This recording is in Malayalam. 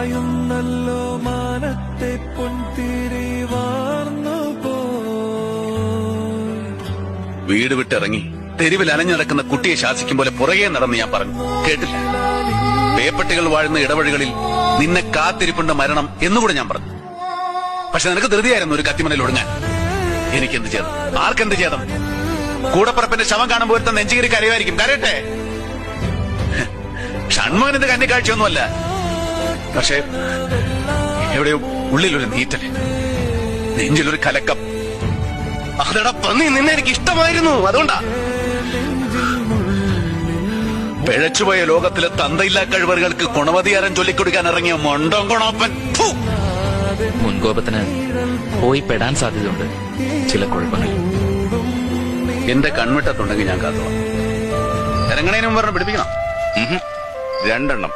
മായുന്നല്ലോ മാനത്തെ പൊൻതിരി വാർന്നു വീട് വിട്ടിറങ്ങി തെരുവിൽ അലഞ്ഞു നടക്കുന്ന കുട്ടിയെ ശാസിക്കും പോലെ പുറകെ നടന്ന് ഞാൻ പറഞ്ഞു, കേട്ടില്ല. പേപ്പട്ടികൾ വാഴുന്ന ഇടവഴികളിൽ നിന്നെ കാത്തിരിപ്പുണ്ട് മരണം എന്നുകൂടെ ഞാൻ പറഞ്ഞു. പക്ഷെ നിനക്ക് ധൃതിയായിരുന്നു ഒരു കത്തിമണൽ ഒടുങ്ങാൻ. എനിക്കെന്ത് ചെയ്തു? ആർക്കെന്ത് ചെയ്തു? കൂടപ്പറപ്പിന്റെ ശവം കാണുമ്പോൾ ഒരുത്ത നെഞ്ചുകീറി കരയുമായിരിക്കും, കരയട്ടെ. ഷൺമുഖനിത് കന്നിക്കാഴ്ചയൊന്നുമല്ല. പക്ഷെ എവിടെയോ ഉള്ളിലൊരു നീറ്റല്, നെഞ്ചിലൊരു കലക്കം. അതെടാ പന്നി, നിന്നെ എനിക്ക് ഇഷ്ടമായിരുന്നു, അതുകൊണ്ടാ. പിഴച്ചുപോയ ലോകത്തിലെ തന്തയില്ലാ കഴിവറുകൾക്ക് ഗുണവധികാരം ചൊല്ലിക്കൊടുക്കാൻ ഇറങ്ങിയ മൊണ്ടോം കൊണോപ്പൻ. മുൻകോപത്തിന് പോയി പെടാൻ സാധ്യതയുണ്ട് ചില കുഴപ്പങ്ങൾ. എന്റെ കൺവിട്ടത്തുണ്ടെങ്കിൽ ഞാൻ കാത്തോളാം. ഇറങ്ങണേനും പറഞ്ഞ് പിടിപ്പിക്കണം. 2 എണ്ണം